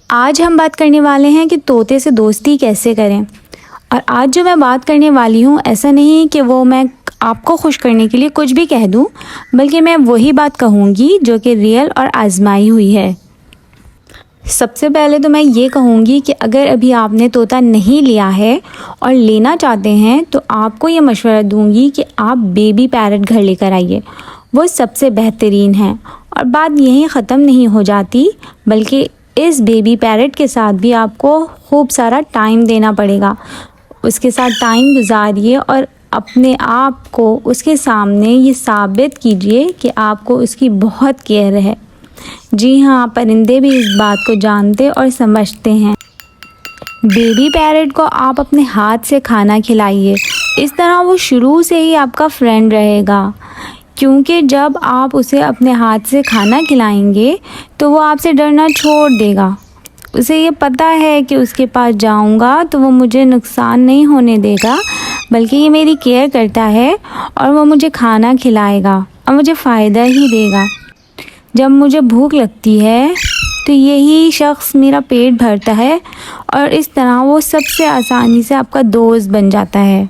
आज हम बात करने वाले हैं कि तोते से दोस्ती कैसे करें। और आज जो मैं बात करने वाली हूँ, ऐसा नहीं कि वो मैं आपको खुश करने के लिए कुछ भी कह दूँ, बल्कि मैं वही बात कहूँगी जो कि रियल और आजमाई हुई है। सबसे पहले तो मैं ये कहूँगी कि अगर अभी आपने तोता नहीं लिया है और लेना चाहते हैं तो आपको ये मशवरा दूँगी कि आप बेबी पैरट घर लेकर आइए, वो सबसे बेहतरीन है। और बात यहीं ख़त्म नहीं हो जाती, बल्कि इस बेबी पैरट के साथ भी आपको खूब सारा टाइम देना पड़ेगा। उसके साथ टाइम गुजारिए और अपने आप को उसके सामने ये साबित कीजिए कि आपको उसकी बहुत केयर है। जी हाँ, परिंदे भी इस बात को जानते और समझते हैं। बेबी पैरट को आप अपने हाथ से खाना खिलाइए, इस तरह वो शुरू से ही आपका फ्रेंड रहेगा। क्योंकि जब आप उसे अपने हाथ से खाना खिलाएंगे तो वो आपसे डरना छोड़ देगा। उसे ये पता है कि उसके पास जाऊंगा तो वो मुझे नुकसान नहीं होने देगा, बल्कि ये मेरी केयर करता है और वो मुझे खाना खिलाएगा और मुझे फ़ायदा ही देगा। जब मुझे भूख लगती है तो यही शख्स मेरा पेट भरता है और इस तरह वो सबसे आसानी से आपका दोस्त बन जाता है।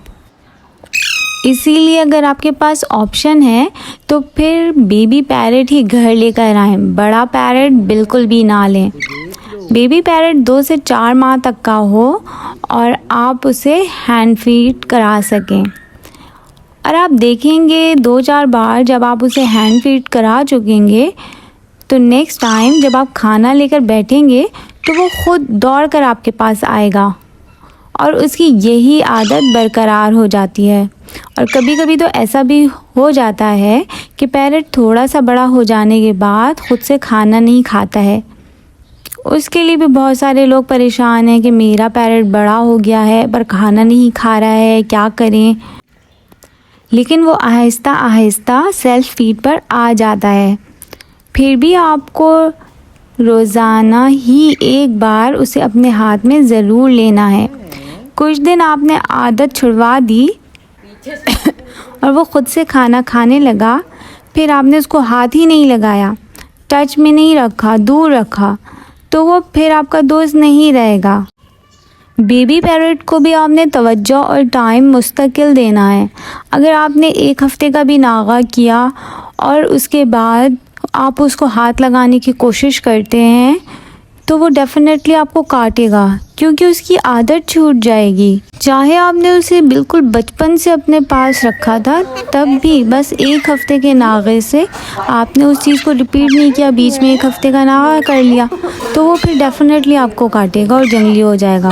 इसीलिए अगर आपके पास ऑप्शन है तो फिर बेबी पैरट ही घर लेकर आएं, बड़ा पैरट बिल्कुल भी ना लें। बेबी पैरट 2 से 4 माह तक का हो और आप उसे हैंड फीड करा सकें। और आप देखेंगे 2-4 बार जब आप उसे हैंड फीड करा चुकेंगे तो नेक्स्ट टाइम जब आप खाना लेकर बैठेंगे तो वो खुद दौड़ कर आपके पास आएगा और उसकी यही आदत बरकरार हो जाती है। और कभी कभी तो ऐसा भी हो जाता है कि पैरट थोड़ा सा बड़ा हो जाने के बाद खुद से खाना नहीं खाता है। उसके लिए भी बहुत सारे लोग परेशान हैं कि मेरा पैरट बड़ा हो गया है पर खाना नहीं खा रहा है, क्या करें। लेकिन वो आहिस्ता आहिस्ता सेल्फ फीड पर आ जाता है। फिर भी आपको रोज़ाना ही एक बार उसे अपने हाथ में ज़रूर लेना है। कुछ दिन आपने आदत छुड़वा दी और वो ख़ुद से खाना खाने लगा, फिर आपने उसको हाथ ही नहीं लगाया, टच में नहीं रखा, दूर रखा, तो वो फिर आपका दोस्त नहीं रहेगा। बेबी पैरट को भी आपने तवज्जो और टाइम मुस्तकिल देना है। अगर आपने 1 हफ़्ते का भी नागा किया और उसके बाद आप उसको हाथ लगाने की कोशिश करते हैं तो वो डेफ़िनेटली आपको काटेगा, क्योंकि उसकी आदत छूट जाएगी। चाहे आपने उसे बिल्कुल बचपन से अपने पास रखा था, तब भी बस 1 हफ़्ते के नागे से आपने उस चीज़ को रिपीट नहीं किया, बीच में 1 हफ़्ते का नागा कर लिया, तो वो फिर डेफ़िनेटली आपको काटेगा और जंगली हो जाएगा।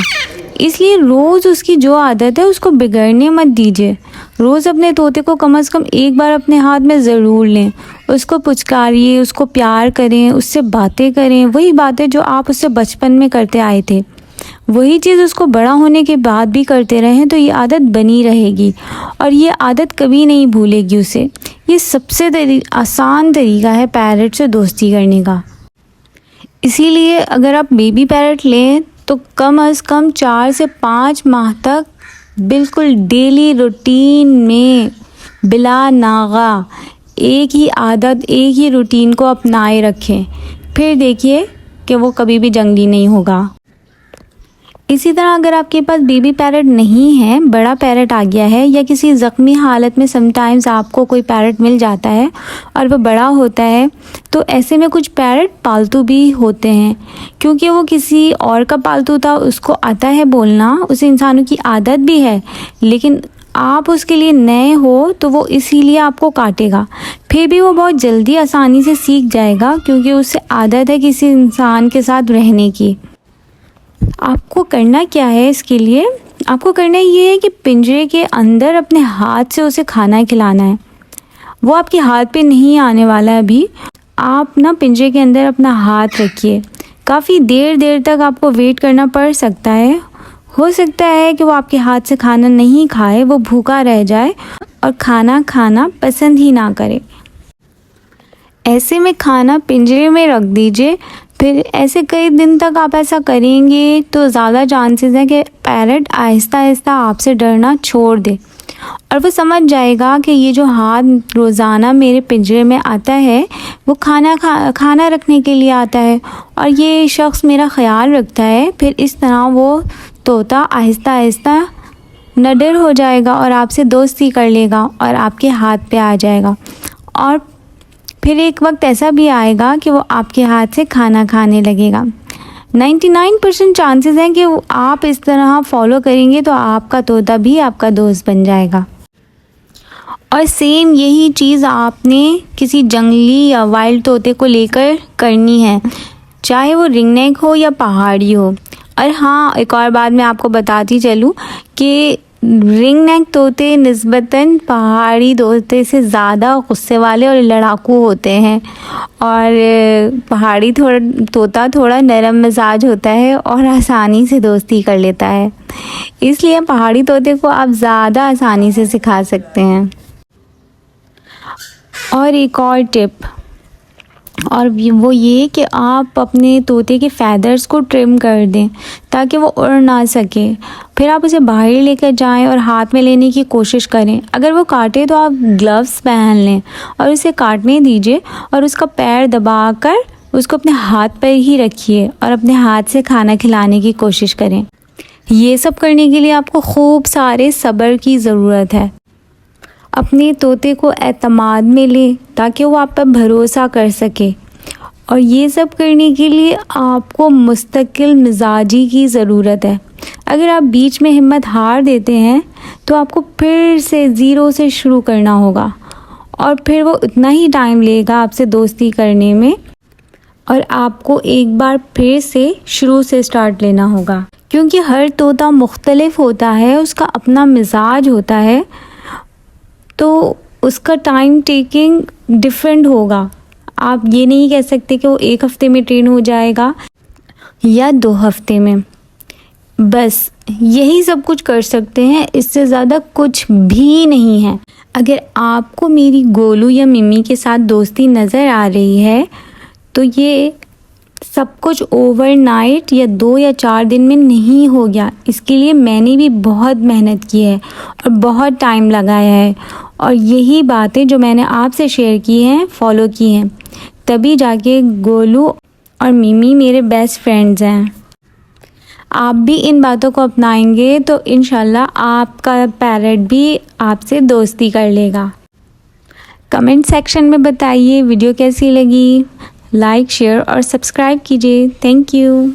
इसलिए रोज़ उसकी जो आदत है उसको बिगड़ने मत दीजिए। रोज़ अपने तोते को कम से कम एक बार अपने हाथ में ज़रूर लें, उसको पुचकारिए, उसको प्यार करें, उससे बातें करें, वही बातें जो आप उससे बचपन में करते आए थे, वही चीज़ उसको बड़ा होने के बाद भी करते रहें तो ये आदत बनी रहेगी और ये आदत कभी नहीं भूलेगी उसे। ये सबसे आसान तरीका है पैरट से दोस्ती करने का। इसीलिए अगर आप बेबी पैरट लें तो कम से कम 4 से 5 माह तक बिल्कुल डेली रूटीन में बिला नागा एक ही आदत, एक ही रूटीन को अपनाए रखें। फिर देखिए कि वो कभी भी जंगली नहीं होगा। इसी तरह अगर आपके पास बेबी पैरट नहीं है, बड़ा पैरट आ गया है, या किसी ज़ख्मी हालत में समटाइम्स आपको कोई पैरट मिल जाता है और वह बड़ा होता है, तो ऐसे में कुछ पैरट पालतू भी होते हैं। क्योंकि वो किसी और का पालतू था, उसको आता है बोलना, उसे इंसानों की आदत भी है, लेकिन आप उसके लिए नए हो तो वो इसीलिए आपको काटेगा। फिर भी वो बहुत जल्दी आसानी से सीख जाएगा, क्योंकि उसे आदत है किसी इंसान के साथ रहने की। आपको करना क्या है, इसके लिए आपको करना ये है कि पिंजरे के अंदर अपने हाथ से उसे खाना खिलाना है। वो आपके हाथ पे नहीं आने वाला है अभी। आप ना पिंजरे के अंदर अपना हाथ रखिए। काफ़ी देर तक आपको वेट करना पड़ सकता है। हो सकता है कि वो आपके हाथ से खाना नहीं खाए, वो भूखा रह जाए और खाना खाना पसंद ही ना करे। ऐसे में खाना पिंजरे में रख दीजिए। फिर ऐसे कई दिन तक आप ऐसा करेंगे तो ज़्यादा चांसेस हैं कि पैरट आहिस्ता आहिस्ता आपसे डरना छोड़ दे। और वो समझ जाएगा कि ये जो हाथ रोज़ाना मेरे पिंजरे में आता है वो खाना रखने के लिए आता है और ये शख्स मेरा ख़याल रखता है। फिर इस तरह वो तोता आहिस्ता आहिस्ता निडर हो जाएगा और आपसे दोस्ती कर लेगा और आपके हाथ पे आ जाएगा। और फिर एक वक्त ऐसा भी आएगा कि वो आपके हाथ से खाना खाने लगेगा। 99% चांसेस हैं कि आप इस तरह फॉलो करेंगे तो आपका तोता भी आपका दोस्त बन जाएगा। और सेम यही चीज़ आपने किसी जंगली या वाइल्ड तोते को लेकर करनी है, चाहे वो रिंगनेक हो या पहाड़ी हो। और हाँ, एक और बात मैं आपको बताती चलूँ कि रिंगनेक तोते निस्बतन पहाड़ी तोते से ज़्यादा गुस्से वाले और लड़ाकू होते हैं और पहाड़ी तोता थोड़ा नरम मिजाज होता है और आसानी से दोस्ती कर लेता है, इसलिए पहाड़ी तोते को आप ज़्यादा आसानी से सिखा सकते हैं। और एक और टिप और वो ये कि आप अपने तोते के फैदर्स को ट्रिम कर दें ताकि वो उड़ ना सके। फिर आप उसे बाहर लेकर जाएं और हाथ में लेने की कोशिश करें। अगर वो काटे तो आप ग्लव्स पहन लें और उसे काटने दीजिए और उसका पैर दबाकर उसको अपने हाथ पर ही रखिए और अपने हाथ से खाना खिलाने की कोशिश करें। ये सब करने के लिए आपको खूब सारे सब्र की ज़रूरत है। अपने तोते को एतमाद में लें ताकि वो आप पर भरोसा कर सके और ये सब करने के लिए आपको मुस्तकिल मिजाजी की ज़रूरत है। अगर आप बीच में हिम्मत हार देते हैं तो आपको फिर से ज़ीरो से शुरू करना होगा और फिर वो उतना ही टाइम लेगा आपसे दोस्ती करने में और आपको एक बार फिर से शुरू से स्टार्ट लेना होगा, क्योंकि हर तोता मुख्तलिफ होता है, उसका अपना मिजाज होता है, तो उसका टाइम टेकिंग डिफरेंट होगा। आप ये नहीं कह सकते कि वो 1 हफ़्ते में ट्रेन हो जाएगा या 2 हफ़्ते में। बस यही सब कुछ कर सकते हैं, इससे ज़्यादा कुछ भी नहीं है। अगर आपको मेरी गोलू या मिमी के साथ दोस्ती नज़र आ रही है तो ये सब कुछ ओवरनाइट या 2 या 4 दिन में नहीं हो गया। इसके लिए मैंने भी बहुत मेहनत की है और बहुत टाइम लगाया है और यही बातें जो मैंने आपसे शेयर की हैं फॉलो की हैं, तभी जाके गोलू और मिमी मेरे बेस्ट फ्रेंड्स हैं। आप भी इन बातों को अपनाएंगे तो इंशाल्लाह आपका पैरट भी आपसे दोस्ती कर लेगा। कमेंट सेक्शन में बताइए वीडियो कैसी लगी। लाइक, शेयर और सब्सक्राइब कीजिए। Thank you.